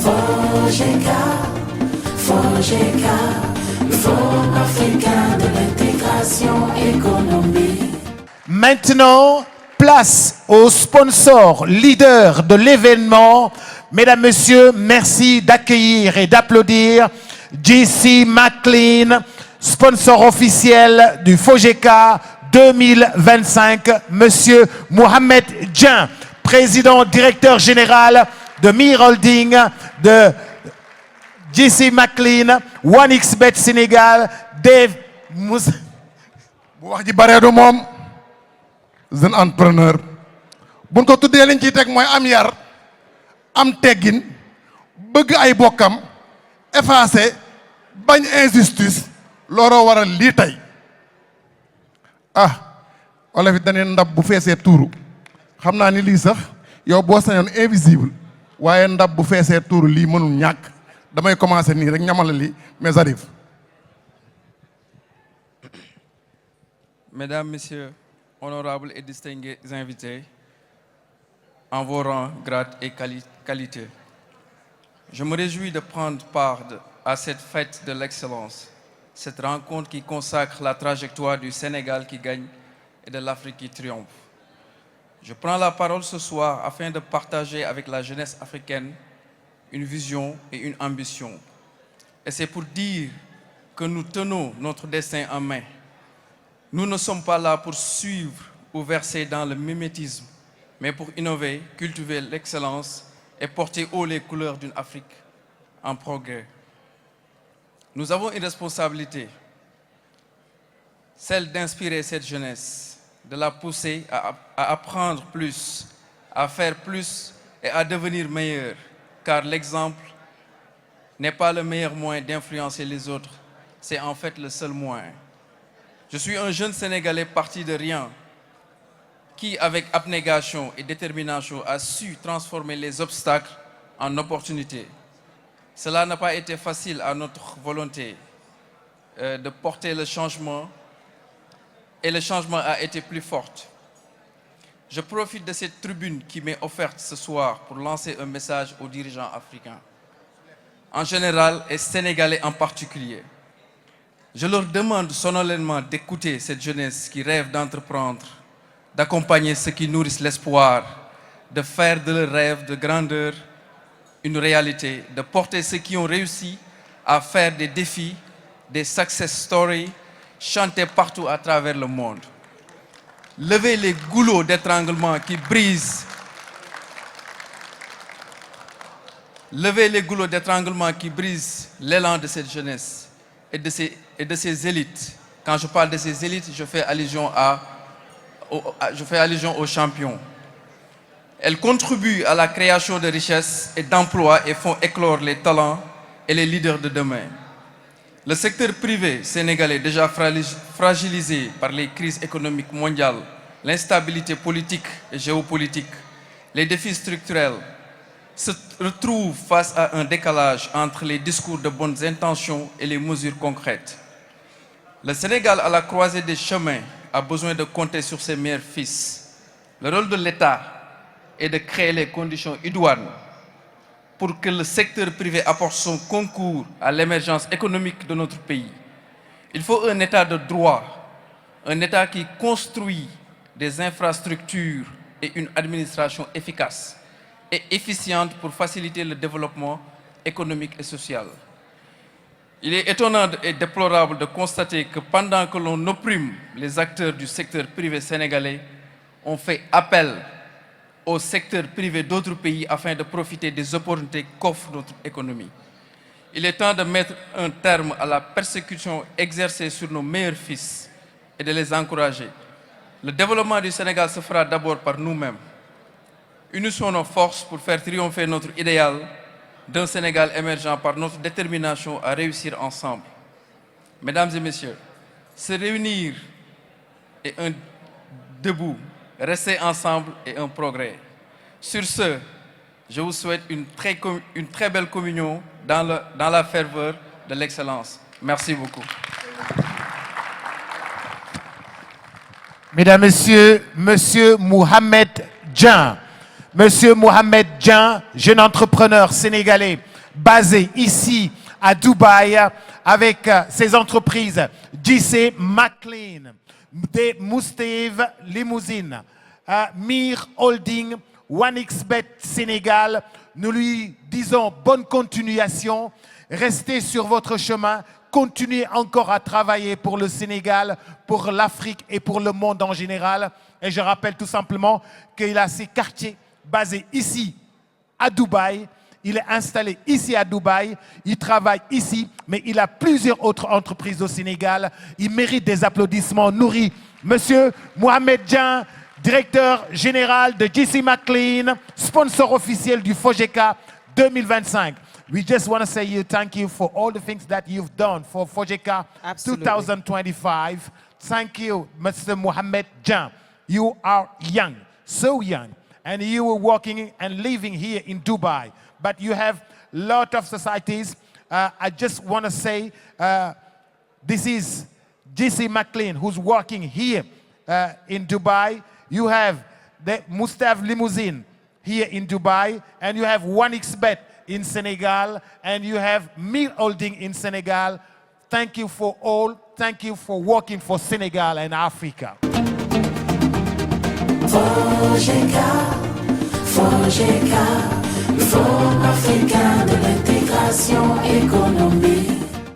FOGECA, le Forum africain de l'intégration économique. Maintenant, place au sponsor leader de l'événement. Mesdames, Messieurs, merci d'accueillir et d'applaudir JC McLean, sponsor officiel du FOGECA 2025, Monsieur Mohamed Dien, président directeur général de Mir Holding, de JC McLean, 1xBet Sénégal, Dave Moussa. jeune entrepreneur buñ ko tuddee liñ ciy teg mooy am yar am teggin bëgg ay bokkam effacé bañ injustice looloo waral lii tey wala fi dañuy ndab bu feesee tuuru xam naa ni lii sax yow boo sañoon invisible waaye ndab bu feesee tuuru lii mënul ñàkk damay commencer nii rek ñamala li mais arrive. Mesdames, Messieurs, honorables et distingués invités, en vos rangs, grades et qualités, je me réjouis de prendre part à cette fête de l'excellence, cette rencontre qui consacre la trajectoire du Sénégal qui gagne et de l'Afrique qui triomphe. Je prends la parole ce soir afin de partager avec la jeunesse africaine une vision et une ambition. Et c'est pour dire que nous tenons notre destin en main. Nous ne sommes pas là pour suivre ou verser dans le mimétisme, mais pour innover, cultiver l'excellence et porter haut les couleurs d'une Afrique en progrès. Nous avons une responsabilité, celle d'inspirer cette jeunesse, de la pousser à apprendre plus, à faire plus et à devenir meilleur, car l'exemple n'est pas le meilleur moyen d'influencer les autres, c'est en fait le seul moyen. Je suis un jeune Sénégalais parti de rien, qui, avec abnégation et détermination, a su transformer les obstacles en opportunités. Cela n'a pas été facile à notre volonté de porter le changement, et le changement a été plus fort. Je profite de cette tribune qui m'est offerte ce soir pour lancer un message aux dirigeants africains, en général et sénégalais en particulier. Je leur demande solennellement d'écouter cette jeunesse qui rêve d'entreprendre, d'accompagner ceux qui nourrissent l'espoir, de faire de leur rêve de grandeur une réalité, de porter ceux qui ont réussi à faire des défis, des success stories, chantés partout à travers le monde. Levez les goulots d'étranglement qui brisent. Levez les goulots d'étranglement qui brisent l'élan de cette jeunesse et de ces élites. Quand je parle de ces élites, je fais allusion aux champions. Elles contribuent à la création de richesses et d'emplois et font éclore les talents et les leaders de demain. Le secteur privé sénégalais, déjà fragilisé par les crises économiques mondiales, l'instabilité politique et géopolitique, les défis structurels, se retrouve face à un décalage entre les discours de bonnes intentions et les mesures concrètes. Le Sénégal, à la croisée des chemins, a besoin de compter sur ses meilleurs fils. Le rôle de l'État est de créer les conditions idoines pour que le secteur privé apporte son concours à l'émergence économique de notre pays. Il faut un État de droit, un État qui construit des infrastructures et une administration efficace et efficiente pour faciliter le développement économique et social. Il est étonnant et déplorable de constater que pendant que l'on opprime les acteurs du secteur privé sénégalais, on fait appel au secteur privé d'autres pays afin de profiter des opportunités qu'offre notre économie. Il est temps de mettre un terme à la persécution exercée sur nos meilleurs fils et de les encourager. Le développement du Sénégal se fera d'abord par nous-mêmes. Unissons nos forces pour faire triompher notre idéal d'un Sénégal émergent par notre détermination à réussir ensemble. Mesdames et messieurs, se réunir est un debout, rester ensemble est un progrès. Sur ce, je vous souhaite une très belle communion dans la ferveur de l'excellence. Merci beaucoup. Mesdames, Messieurs, Monsieur Mohamed Dien. Monsieur Mohamed Dien, jeune entrepreneur sénégalais basé ici à Dubaï avec ses entreprises JC McLean, Moustev Limousine, Mir Holding, OneXBet Sénégal. Nous lui disons bonne continuation, restez sur votre chemin, continuez encore à travailler pour le Sénégal, pour l'Afrique et pour le monde en général. Et je rappelle tout simplement qu'il a ses quartiers basés ici à Dubaï. Il est installé ici à Dubaï, il travaille ici, mais il a plusieurs autres entreprises au Sénégal. Il mérite des applaudissements nourris. Monsieur Mohamed Dieng, directeur général de JC McLean, sponsor officiel du FOGECA 2025. We just want to say thank you for all the things that you've done for FOGECA 2025. Thank you, Mr. Mohamed Dieng. You are young, so young, and you were working and living here in Dubai. But you have a lot of societies. I just want to say this is JC McLean who's working here in Dubai. You have the Moustev Limousine here in Dubai, and you have OneXBet in Senegal, and you have Mir Holding in Senegal. Thank you for all. Thank you for working for Senegal and Africa. FOGECA, FOGECA, le Fonds africain de l'intégration économique.